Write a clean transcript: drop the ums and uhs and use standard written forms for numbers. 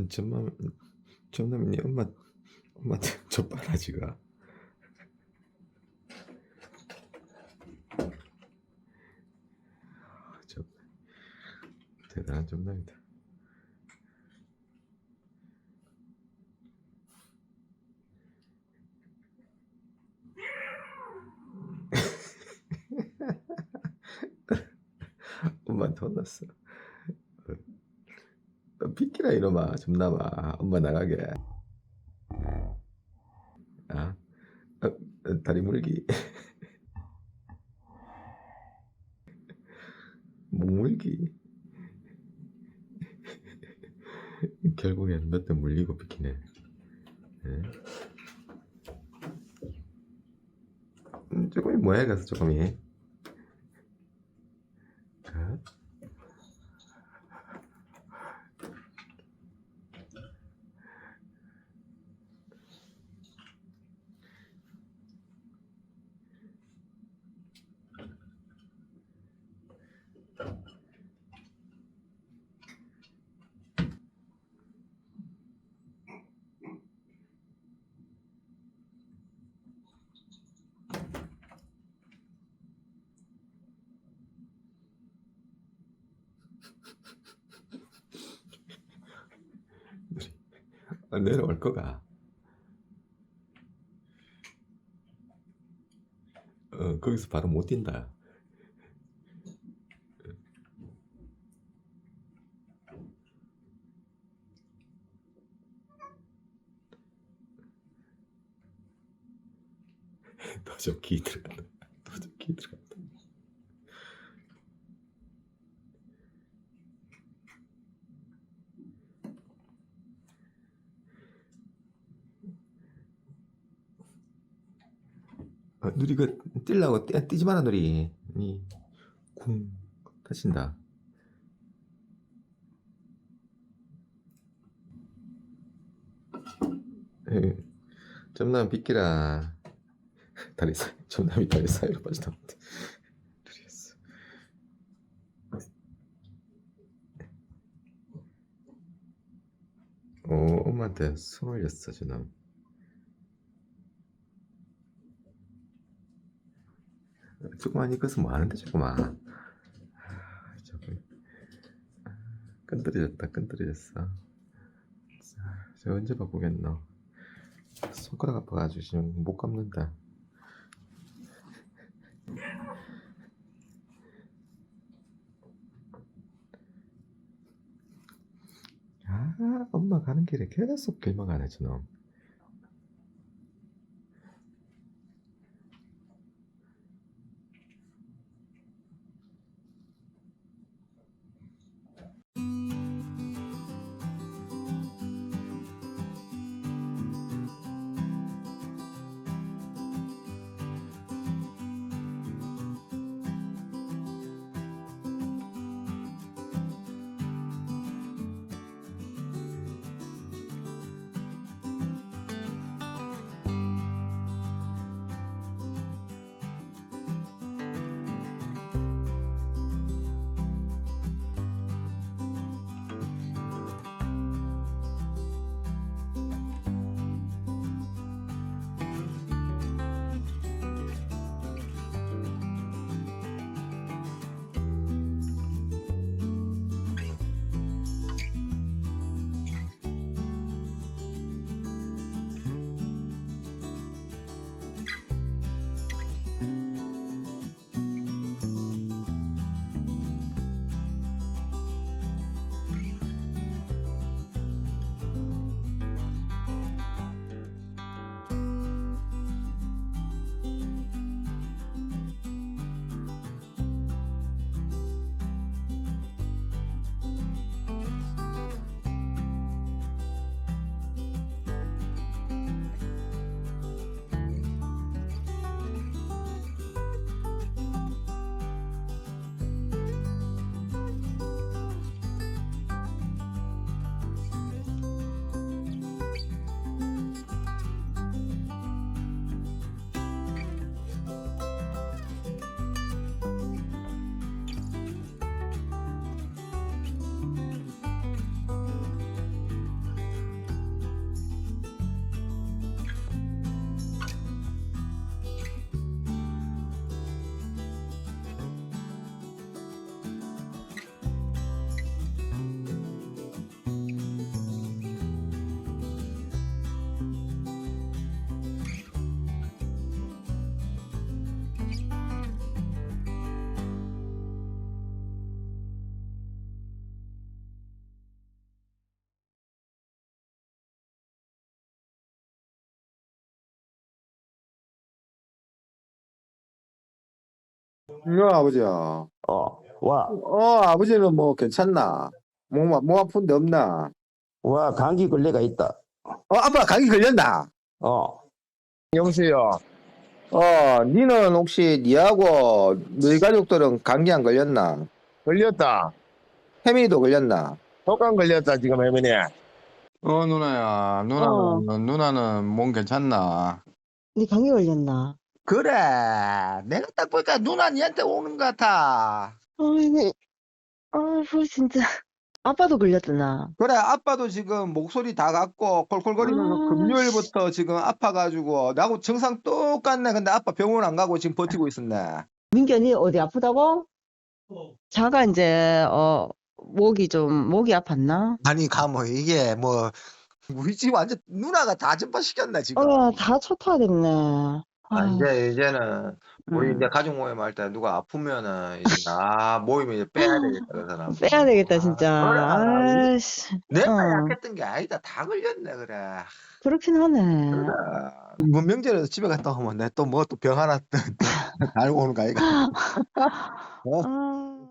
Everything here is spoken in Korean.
전남 전남이 엄마한테 족발아지가. 저 대단한 전남이다. 엄마한테 혼났어. 비키라 이놈아, 전남아. 엄마 나가게. 아, 다리 물기. 목 물기. 결국엔 몇 대 물리고 비키네. 예? 조금이 뭐야 가서 조금이. 어? 내려올 거가. 거기서 바로 못 뛴다. 도적기 들어간다. 도적기 들어간다. 누리 그 뛰려고 뛰지 마라 누리. 쿵 터진다. 점남 비키라. 다리 사이, 점남이 다리 사이로 빠져나왔다. 누리였어. 엄마한테 손 올렸어 저놈. 조그만 이것은 뭐 하는데 조그만. 저거 끈들여졌다 끈들여졌어. 저 언제 바꾸겠노. 손가락 아파가지고 지금 못 감는다. 엄마 가는 길에 계속 길만 가네 저놈. 아버지야. 와, 아버지는 뭐 괜찮나? 몸 아픈 데 없나? 와, 감기 걸레가 있다. 아빠 감기 걸렸나? 어, 여보세요. 니는 혹시 니하고 너희 가족들은 감기 안 걸렸나? 걸렸다. 혜민이도 걸렸나? 독감 걸렸다, 지금 혜민이. 누나야. 누나는 몸 괜찮나? 네 감기 걸렸나? 그래. 내가 딱 보니까 누나 니한테 오는 것 같아. 아이고, 아이고, 진짜. 아빠도 걸렸구나. 그래, 아빠도 지금 목소리 다 갖고 콜콜거리면서 금요일부터 지금 아파가지고 나하고 증상 똑같네. 근데 아빠 병원 안 가고 지금 버티고 있었네. 민규, 니 어디 아프다고? 자가 이제, 목이 아팠나? 아니, 가뭐 이게 뭐 우리 집 완전 누나가 다 전파시켰네 지금. 다 초토화됐네. 이제는 우리 이제 가족 모임 할 때 누가 아프면은 이제 나 모임에 이제 빼야 되겠다 그 사람. 빼야 되겠다, 진짜. 그래. 아이씨. 내가 약했던 게 아니다. 다 걸렸네 그래. 그렇긴 하네. 뭐 명절에도 집에 갔다 오면 내 또 뭐 또 병 하나 또 달고 오는 거 아이가. 아.